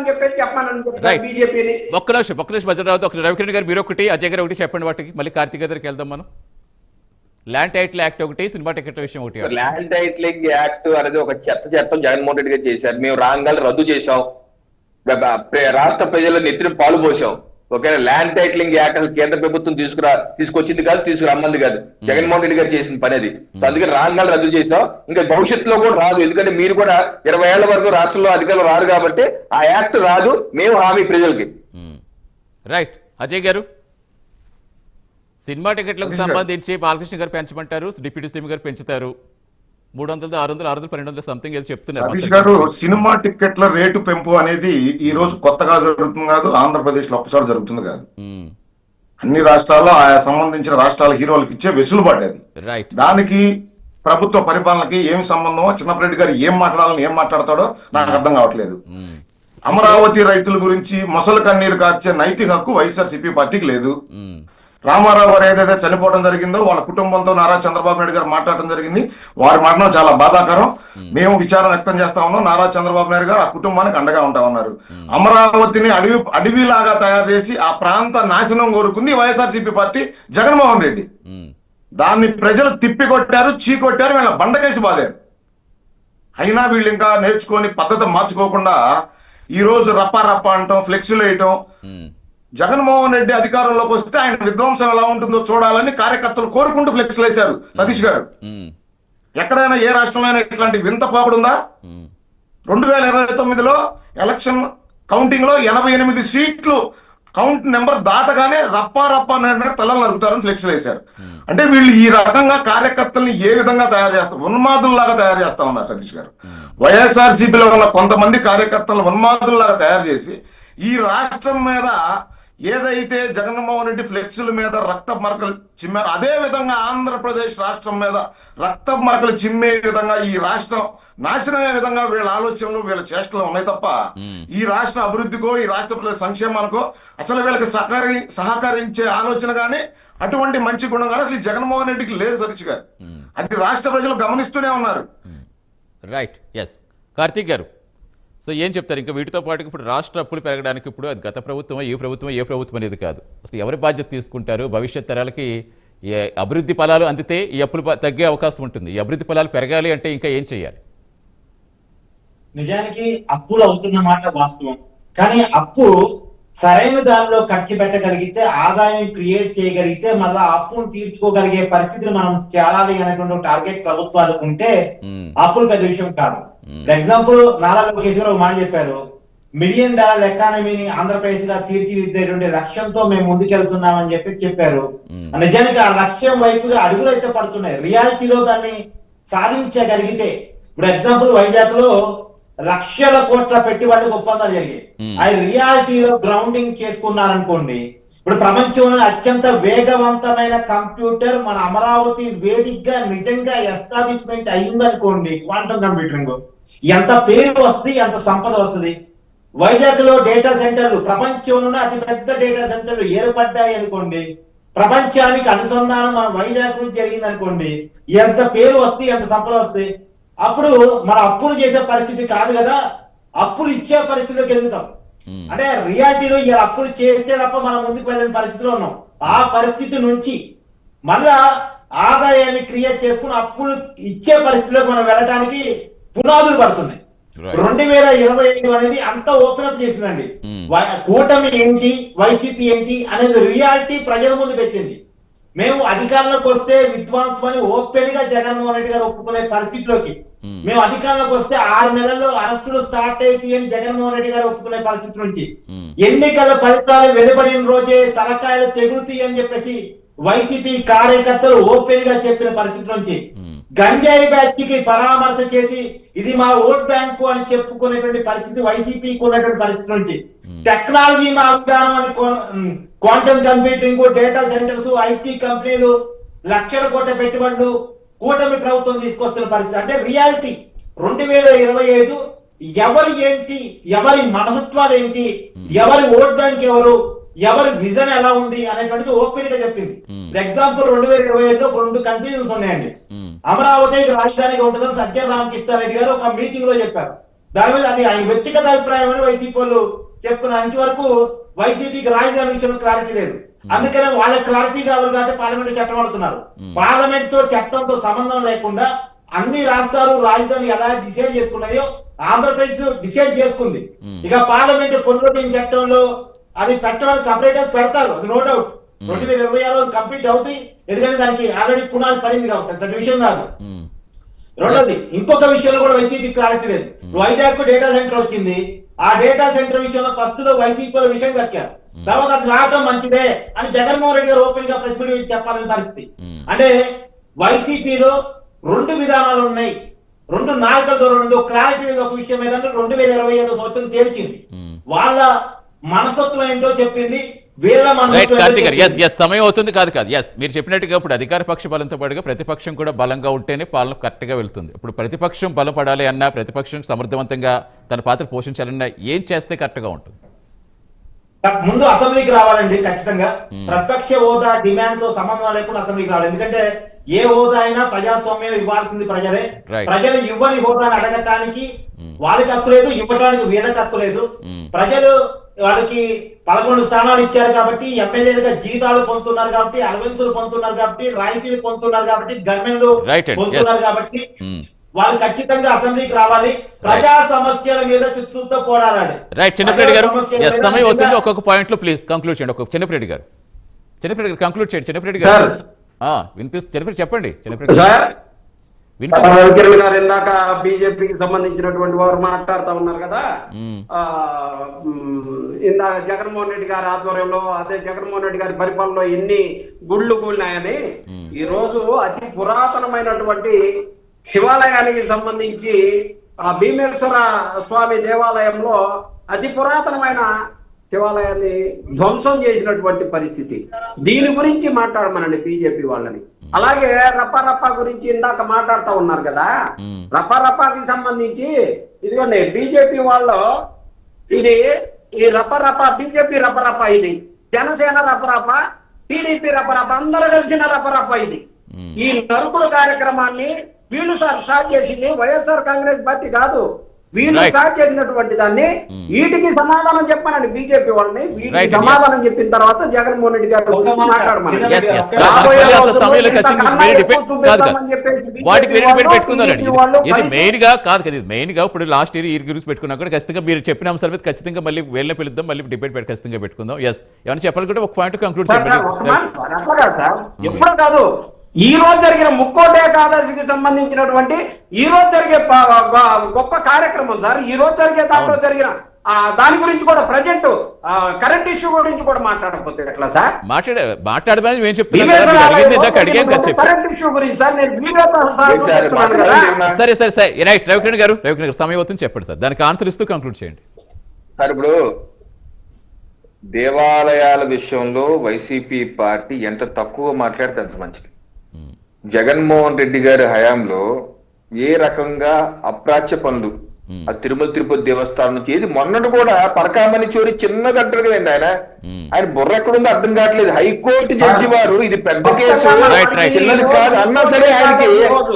చెప్పేసి చెప్పాలని చెప్తారు రైట్. బీజేపీని. ఒక్క నిమిషం భద్రరావు, ఒక రవికిరణ్ గారు మీరు ఒకటి, అజయ్ గారు ఒకటి చెప్పండి. వాటికి మళ్ళీ కార్తీక్ దగ్గరికి వెళ్దాం మనం. ల్యాండ్ టైటిల్ యాక్ట్ ఒకటి, సినిమా టికెట్ల విషయం ఒకటి. ల్యాండ్ టైటిలింగ్ యాక్ట్ అనేది ఒక చట్టం జగన్మోహన్ రెడ్డి గారు చేశారు. మేము రాంగాలు రద్దు చేశాం, రాష్ట్ర ప్రజల నెత్తిన పాలు పోసాం. ఓకే, ల్యాండ్ టైటిలింగ్ యాక్ట్ అసలు కేంద్ర ప్రభుత్వం తీసుకొచ్చింది కాదు, తీసుకురమ్మంది కాదు, జగన్మోహన్ రెడ్డి గారు చేసిన పని అది. అందుకని రాంగాలు రద్దు చేసాం. ఇంకా భవిష్యత్తులో కూడా రాదు, ఎందుకంటే మీరు కూడా 20 ఏళ్ల వరకు రాష్ట్రంలో అధికారులు రారు కాబట్టి ఆ యాక్ట్ రాదు. మేము హామీ ప్రజలకి. రైట్. అజయ్ గారు, సినిమా టికెట్లకు సంబంధించి బాలకృష్ణ గారు పెంచమంటారు, డిప్యూటీ సీఎం గారు పెంచుతారు. 300, 600, 600, 1200 సంథింగ్ ఏదో చెప్తున్నారు. సతీష్ గారు, సినిమా టికెట్ల రేటు పెంపు అనేది ఈ రోజు కొత్తగా జరుగుతుంది కాదు, ఆంధ్రప్రదేశ్ లో ఒక్కసారి జరుగుతుంది కాదు. అన్ని రాష్ట్రాల్లో ఆయా సంబంధించిన రాష్ట్రాల హీరోలకు ఇచ్చే వెసులుబాటు అది. రైట్. దానికి ప్రభుత్వ పరిపాలనకి ఏమి సంబంధమో, చిన్నప్పరెడ్డి గారు ఏం మాట్లాడాలని ఏం మాట్లాడతాడో నాకు అర్థం కావట్లేదు. అమరావతి రైతుల గురించి మొసలు కన్నీరు కార్చే నైతిక హక్కు వైఎస్ఆర్సీపీ పార్టీకి లేదు. రామారావు గారు ఏదైతే చనిపోవడం జరిగిందో వాళ్ళ కుటుంబంతో నారా చంద్రబాబు నాయుడు గారు మాట్లాడడం జరిగింది. వారి మరణం చాలా బాధాకరం. మేము విచారం వ్యక్తం చేస్తా ఉన్నాం. నారా చంద్రబాబు నాయుడు గారు ఆ కుటుంబానికి అండగా ఉంటామన్నారు. అమరావతిని అడవిలాగా తయారు చేసి ఆ ప్రాంత నాశనం కోరుకుంది వైఎస్ఆర్సీపీ పార్టీ, జగన్మోహన్ రెడ్డి. దాన్ని ప్రజలు తిప్పికొట్టారు, చీకొట్టారు, వీళ్ళ బండకేసి బాధారు. అయినా వీళ్ళు ఇంకా నేర్చుకొని పద్ధతి మార్చుకోకుండా ఈ రోజు రప్పా రప్పా అంటాం, ఫ్లెక్సీలు వేయటం. జగన్మోహన్ రెడ్డి అధికారంలోకి వస్తే ఆయన విధ్వంసం ఎలా ఉంటుందో చూడాలని కార్యకర్తలు కోరుకుంటూ ఫ్లెక్స్లు వేశారు. సతీష్ గారు, ఎక్కడైనా ఏ రాష్ట్రంలో ఇట్లాంటి వింత పోకడుందా? 2029లో ఎలక్షన్ కౌంటింగ్ లో 88 సీట్లు కౌంట్ నెంబర్ దాటగానే రప్పా రప్పా తలలు నరుగుతారని ఫ్లెక్స్లు వేశారు. అంటే వీళ్ళు ఈ రకంగా కార్యకర్తల్ని ఏ విధంగా తయారు చేస్తారు? ఉన్మాదుల్లాగా తయారు చేస్తా ఉన్నారు సతీష్ గారు. వైఎస్ఆర్సీపీలో ఉన్న కొంతమంది కార్యకర్తలను ఉన్మాదుల్లాగా తయారు చేసి ఈ రాష్ట్రం మీద ఏదైతే జగన్మోహన్ రెడ్డి ఫ్లెక్సుల మీద రక్త మరకలు చిమ్మారు, అదే విధంగా ఆంధ్రప్రదేశ్ రాష్ట్రం మీద రక్త మరకలు చిమ్మే విధంగా ఈ రాష్ట్రం నాశనమే విధంగా వీళ్ళ ఆలోచనలు, వీళ్ళ చేష్టలు ఉన్నాయి తప్ప ఈ రాష్ట్ర అభివృద్ధికో, ఈ రాష్ట్ర ప్రజల సంక్షేమానికో అసలు వీళ్ళకి సహకరించే ఆలోచన కానీ అటువంటి మంచి గుణం కానీ అసలు జగన్మోహన్ రెడ్డికి లేదు సతీష్ గారు. అది రాష్ట్ర ప్రజలు గమనిస్తూనే ఉన్నారు. రైట్. ఎస్. కార్తీక్ గారు, సో ఏం చెప్తారు? ఇంకా వీటితో పాటు ఇప్పుడు రాష్ట్ర అప్పులు పెరగడానికి ఇప్పుడు అది గత ప్రభుత్వం, ఏ ప్రభుత్వం అనేది కాదు, అసలు ఎవరి బాధ్యత తీసుకుంటారు? భవిష్యత్ తరాలకి అభివృద్ధి ఫలాలు అందితే ఈ అప్పులు తగ్గే అవకాశం ఉంటుంది. ఈ అభివృద్ధి ఫలాలు పెరగాలి అంటే ఇంకా ఏం చేయాలి? నిజానికి అప్పులు అవుతున్న మాట వాస్తవం, కానీ అప్పు సరైన దానిలో ఖర్చు పెట్టగలిగితే, ఆదాయం క్రియేట్ చేయగలిగితే, మళ్ళా అప్పును తీర్చుకోగలిగే పరిస్థితిని మనం చేయాలి అనేటువంటి టార్గెట్ ప్రభుత్వాలకు ఉంటే అప్పులు పెద్ద విషయం కాదు. ఎగ్జాంపుల్, నారా లోకేష్ గారు ఒక మాట చెప్పారు, $1 మిలియన్ ఎకానమీని ఆంధ్రప్రదేశ్ గా తీర్చిదిద్దేటువంటి లక్ష్యంతో మేము ముందుకెళ్తున్నామని చెప్పారు. నిజానికి ఆ లక్ష్యం వైపుగా అడుగులు అయితే పడుతున్నాయి. రియాలిటీలో దాన్ని సాధించగలిగితే, ఇప్పుడు ఎగ్జాంపుల్ వైజాగ్ లో లక్షల కోట్ల పెట్టుబడులకు ఒప్పందాలు జరిగాయి. అవి రియాలిటీలో గ్రౌండింగ్ చేసుకున్నారనుకోండి, ఇప్పుడు ప్రపంచంలో అత్యంత వేగవంతమైన కంప్యూటర్ మన అమరావతి వేదికగా నిజంగా ఎస్టాబ్లిష్మెంట్ అయ్యిందనుకోండి, క్వాంటమ్ కంప్యూటరింగ్, ఎంత పేరు వస్తుంది, ఎంత సంపద వస్తుంది. వైజాగ్ లో డేటా సెంటర్లు, ప్రపంచంలోనే అతి పెద్ద డేటా సెంటర్లు ఏర్పడ్డాయి అనుకోండి, ప్రపంచానికి అనుసంధానం మన వైజాగ్ నుంచి జరిగింది అనుకోండి, ఎంత పేరు వస్తుంది, ఎంత సంపద వస్తుంది. అప్పుడు మన అప్పులు చేసే పరిస్థితి కాదు కదా, అప్పులు ఇచ్చే పరిస్థితిలోకి వెళ్తాం. అంటే రియాలిటీలో ఈ అప్పులు చేస్తే తప్ప మనం ముందుకు వెళ్ళని పరిస్థితిలో ఉన్నాం. ఆ పరిస్థితి నుంచి మళ్ళా ఆదాయాన్ని క్రియేట్ చేసుకుని అప్పులు ఇచ్చే పరిస్థితిలోకి మనం వెళ్ళడానికి పునాదులు పడుతున్నాయి. 2025 అనేది అంతా ఓపెన్ అప్ చేసిందండి. కూటమి ఏంటి, వైసీపీ ఏంటి అనేది రియాలిటీ ప్రజల ముందు పెట్టింది. మేము అధికారంలోకి వస్తే విధ్వంసం అని ఓపెన్ గా జగన్మోహన్ రెడ్డి గారు ఒప్పుకునే పరిస్థితిలోకి, మేము అధికారంలోకి వస్తే 6 నెలల్లో అరెస్టులు స్టార్ట్ అయితే అని జగన్మోహన్ రెడ్డి గారు ఒప్పుకునే పరిస్థితి నుంచి, ఎన్నికల ఫలితాలు వెలువడిన రోజే తలకాయలు తెగులుతాయి అని చెప్పేసి వైసీపీ కార్యకర్తలు ఓపెన్ గా చెప్పిన పరిస్థితి నుంచి, గంజాయి బ్యాచ్ కి పరామర్శ చేసి ఇది మా ఓట్ బ్యాంకు అని చెప్పుకునేటువంటి పరిస్థితి వైసీపీకి ఉన్నటువంటి పరిస్థితి నుంచి, టెక్నాలజీ మా విధానం అని quantum computing, data centres, IT కంపెనీలు, లక్షల కోట్ల పెట్టుబడులు కూటమి ప్రభుత్వం తీసుకొస్తున్న పరిస్థితి. అంటే రియాలిటీ 2025 ఎవరు ఏంటి, ఎవరి మనస్తత్వాలు ఏంటి, ఎవరి ఓట్ బ్యాంక్ ఎవరు, ఎవరి విజన్ ఎలా ఉంది అనేటువంటిది ఓపెన్ గా చెప్పింది. ఎగ్జాంపుల్ 2025లో 2 కన్ఫ్యూజన్స్ ఉన్నాయండి. అమరావతి రాజధానిగా ఉంటుందని సజ్జల రామకృష్ణారెడ్డి గారు ఒక మీటింగ్ లో చెప్పారు. దాని మీద అది ఆయన వ్యక్తిగత అభిప్రాయం అని వైసీపీ వాళ్ళు చెప్పుకున్న ఇంతవరకు వైసీపీకి రాజధాని విషయంలో క్లారిటీ లేదు. అందుకనే వాళ్ళకి క్లారిటీ కావాలి కాబట్టి పార్లమెంట్ చట్టం ఆడుతున్నారు. పార్లమెంట్ తో చట్టంతో సంబంధం లేకుండా అన్ని రాష్ట్రాలు రాజధాని ఎలా డిసైడ్ చేసుకున్నాయో ఆంధ్రప్రదేశ్ డిసైడ్ చేసుకుంది. ఇక పార్లమెంట్ పునరుద్ధరణ చట్టంలో అది పెట్టమని సపరేట్ గా పెడతారు, అది నో డౌట్. 2026 కంప్లీట్ అవుతాయి, ఎందుకంటే దానికి ఆల్రెడీ పునాది పడింది కాబట్టి దాని విషయం కాదు. రెండోది ఇంకొక విషయంలో కూడా వైసీపీ క్లారిటీ లేదు. వైజాగ్ డేటా సెంటర్ వచ్చింది, ఆ డేటా సెంటర్ విషయంలో ఫస్ట్ లో వైసీపీ విషయం కక్కారు, తర్వాత అది రావడం మంచిదే అని జగన్మోహన్ రెడ్డి గారు ఓపెన్ గా ప్రెస్ మీట్ చెప్పాలని పరిస్థితి. అంటే వైసీపీలో రెండు విధానాలు ఉన్నాయి, రెండు నాయకుల ధోరణి ఉంది. ఒక క్లారిటీ లేదు ఒక విషయం ఏదంటే 2025 సంవత్సరం తేల్చింది, వాళ్ళ మనస్తత్వం ఏంటో చెప్పింది, వీళ్ళ మనస్తత్వం. సమయం అవుతుంది కాదు మీరు చెప్పినట్టుగా ఇప్పుడు అధికార పక్ష బలంతో పాటుగా ప్రతిపక్షం కూడా బలంగా ఉంటేనే పాలన కరెక్ట్ గా వెళ్తుంది. ఇప్పుడు ప్రతిపక్షం బలపడాలి అన్నా, ప్రతిపక్షం సమర్థవంతంగా తన పాత్ర పోషించాలన్నా ఏం చేస్తే కరెక్ట్ గా ఉంటుంది? ముందు అసెంబ్లీకి రావాలండి ఖచ్చితంగా. ప్రతిపక్ష హోదా డిమాండ్ తో సంబంధం లేకుండా అసెంబ్లీకి రావాలి. ఎందుకంటే ఏ హోదా అయినా ప్రజాస్వామ్యం ఇవ్వాల్సింది ప్రజలే. ప్రజలు ఇవ్వని హోదాను అడగటానికి వాళ్ళకి హక్కు లేదు, ఇవ్వడానికి వీళ్ళకి హక్కు లేదు. ప్రజలు వాళ్ళకి 11 స్థానాలు ఇచ్చారు కాబట్టి, ఎమ్మెల్యేలుగా జీతాలు పొందుతున్నారు కాబట్టి, అలవెన్సులు పొందుతున్నారు కాబట్టి, రాయితీలు పొందుతున్నారు కాబట్టి, గవర్నమెంట్లు పొందుతున్నారు కాబట్టి వాళ్ళు ఖచ్చితంగా అసెంబ్లీకి రావాలి. ప్రజా సమస్యల మీద చిత్తూరుతో పోరాడాలి. రైట్ చిన్నప్రెడ్డి గారు, సమయం అవుతుంది. ఒక్కొక్క పాయింట్ లో ప్లీజ్ కంక్లూడ్ చేయండి. ఒక్కొక్క చిన్నప్రెడ్డి గారు కంక్లూడ్ చేయండి. చిన్నప్రెడ్డి గారు చిన్నప్రెడ్డి చెప్పండి. చిన్నప్రెడ్డి సార్ గారు ఇందాక బీజేపీకి సంబంధించినటువంటి వారు మాట్లాడుతూ ఉన్నారు కదా, ఇందాక జగన్మోహన్ రెడ్డి గారి ఆధ్వర్యంలో, అదే జగన్మోహన్ రెడ్డి గారి పరిపాలనలో ఎన్ని గుళ్ళు కూలినాయని. ఈ రోజు అతి పురాతనమైనటువంటి శివాలయానికి సంబంధించి ఆ భీమేశ్వర స్వామి దేవాలయంలో అతి పురాతనమైన శివాలయాన్ని ధ్వంసం చేసినటువంటి పరిస్థితి. దీని గురించి మాట్లాడమనండి బీజేపీ వాళ్ళని. అలాగే రప్ప గురించి ఇందాక మాట్లాడుతూ ఉన్నారు కదా, రప్పకి సంబంధించి ఇదిగోండి బీజేపీ వాళ్ళు ఇది ఈ బీజేపీ రప్ప, ఇది జనసేన రప్ప, టీడీపీ రప్ప, అందరూ కలిసిన రప్ప. ఇది ఈ నరుకుడు కార్యక్రమాన్ని వీళ్ళు స్టార్ట్ చేసింది వైఎస్ఆర్ కాంగ్రెస్ పార్టీ కాదు, వీళ్ళు స్టార్ట్ చేసినటువంటి దాన్ని. వీటికి సమాధానం చెప్పానండి బీజేపీ వాళ్ళని. వీటికి సమాధానం చెప్పిన తర్వాత జగన్మోహన్ రెడ్డి గారు మాట్లాడమని మెయిన్ గా ఇప్పుడు లాస్ట్ ఇయర్ గురించి పెట్టుకున్నా కూడా ఖచ్చితంగా మీరు చెప్పిన అంశాల మీద ఖచ్చితంగా మళ్ళీ వెళ్ళే పిలుద్దాం, మళ్ళీ డిబేట్ ఖచ్చితంగా పెట్టుకుందాం. ఏమైనా చెప్పాలి ఒక పాయింట్ కంక్లూడ్ చేయండి. ఎప్పుడు కాదు, ఈ రోజు జరిగిన ముక్కోటి ఏకాదశికి సంబంధించినటువంటి ఈ రోజు జరిగే గొప్ప కార్యక్రమం సార్. ఈ రోజు జరిగే దాంట్లో జరిగిన దాని గురించి కూడా ప్రజెంట్ కరెంట్ ఇష్యూ గురించి కూడా మాట్లాడకపోతే ఎట్లా సార్? మాట్లాడమని కరెంట్ ఇష్యూ గురించి సార్ నేను వీడియోతో సరే రైట్. రవికిరణ్ గారు సమయం అవుతుంది చెప్పండి సార్, దానికి ఆన్సర్ ఇస్తూ కంక్లూడ్ చేయండి సార్. ఇప్పుడు దేవాలయాల విషయంలో వైసీపీ పార్టీ ఎంత తక్కువ మాట్లాడితే అంత మంచిది. జగన్మోహన్ రెడ్డి గారి హయాంలో ఏ రకంగా అప్రాచ్య పనులు ఆ తిరుమల తిరుపతి దేవస్థానం నుంచి ఏది మొన్నటి కూడా పరకామణి చోరీ చిన్నది అంటారు కదండి. ఆయన బుర్ర ఎక్కడుందో అర్థం కావట్లేదు. హైకోర్టు జడ్జి వారు ఇది పెద్ద కేసు చిన్నది కాదు అన్నా సరే ఆయనకి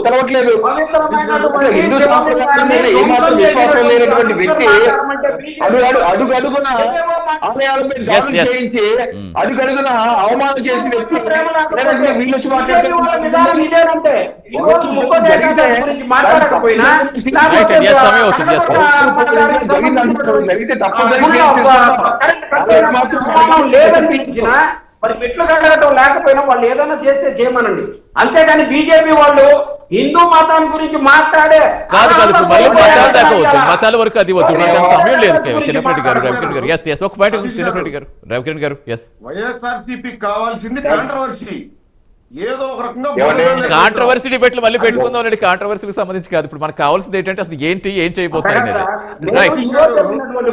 తెలవట్లేదు. హిందూ సాంప్రదాయం మీద ఏమాత్రం విశ్వాసం లేనటువంటి వ్యక్తి అడుగడుగున ఆలయాలపై దాడులు చేయించి అడుగడుగున అవమానం చేసిన వ్యక్తి వీళ్ళు వచ్చి లేదనిపించినా మరి మెట్లు కడగటం లేకపోయినా వాళ్ళు ఏదైనా చేస్తే చేయమనండి. అంతేగాని బీజేపీ వాళ్ళు హిందూ మతాన్ని గురించి మాట్లాడే మతాల వరకు అది వద్దు, సమయం లేదు. చిన్నప్రెడ్డి గారు, రవికిరణ్ గారు ఒక పాయింట్ చిన్నప్రెడ్డి గారు, రవికిరణ్ గారు వైఎస్ఆర్సీపీ కావాల్సింది కాంట్రవర్సీ. ఏదో ఒక రకంగా కాంట్రవర్సీ డిబేట్లు మళ్ళీ పెట్టుకుందాం అండి. కాంట్రవర్సీకి సంబంధించి కాదు, ఇప్పుడు మనకు కావాల్సింది ఏంటంటే అసలు ఏంటి ఏం చేయబోతారు అనేది.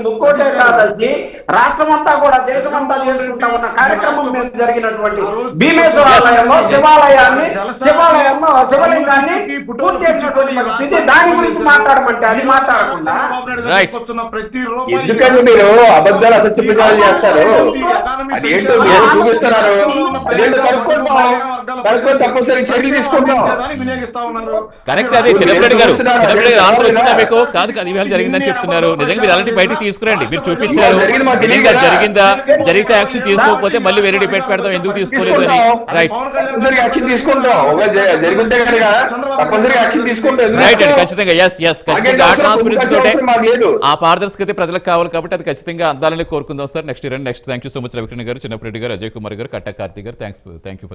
ముక్కోటే కాదండి, రాష్ట్రమంతా కూడా దేశమంతా చేసుకుంటా ఉన్న కార్యక్రమం మీద జరిగినటువంటి భీమేశ్వర ఆలయంలో శివాలయంలో శివలింగాన్ని పూర్తి చేసినటువంటి స్థితి, దాని గురించి మాట్లాడమంటే అది మాట్లాడకుండా ఎందుకంటే మీరు అబద్ధాలు అసత్య ప్రచారం చేస్తారు. అదేంటో చూపిస్తున్నారు. వర్గాల దానిపై తప్పనిసరి చర్యలు తీసుకుంటాం. అందించేదానికి వినియోగిస్తా ఉన్నారు. కరెక్ట్. అదే చిన్నప్పటి గారు ఆన్సర్ వచ్చిందా మీకు? కాదు కాదు ఇవాళ జరిగిందని చెప్తున్నారు. నిజంగా మీరు అలాంటి బయటకు తీసుకురండి. మీరు చూపించారు నిజంగా జరిగిందా, జరిగితే యాక్షన్ తీసుకోకపోతే మళ్ళీ వేరే డిబేట్ పెడతాం ఎందుకు తీసుకోలేదు అని. రైట్ తప్పనిసరి యాక్షన్ తీసుకుంటాం. జరుగుంటే కనుక తప్పనిసరి యాక్షన్ తీసుకుంటాం. రైట్ అండి, ఖచ్చితంగా ఎస్ ఖచ్చితంగా ఆ ట్రాన్స్పరెన్సీ తోటే మాకు లేదు. ఆ పారదర్శకత ప్రజలకు కావాలి కాబట్టి అది ఖచ్చితంగా అందాలని కోరుకుందాం sir. Next thank you so much Ravikiran గారు, చిన్నప్పరెడ్డి గారు, అజయ్ కుమార్ గారు, కట్టా కార్తీక్ గారు, థ్యాంక్ యూ ఫర్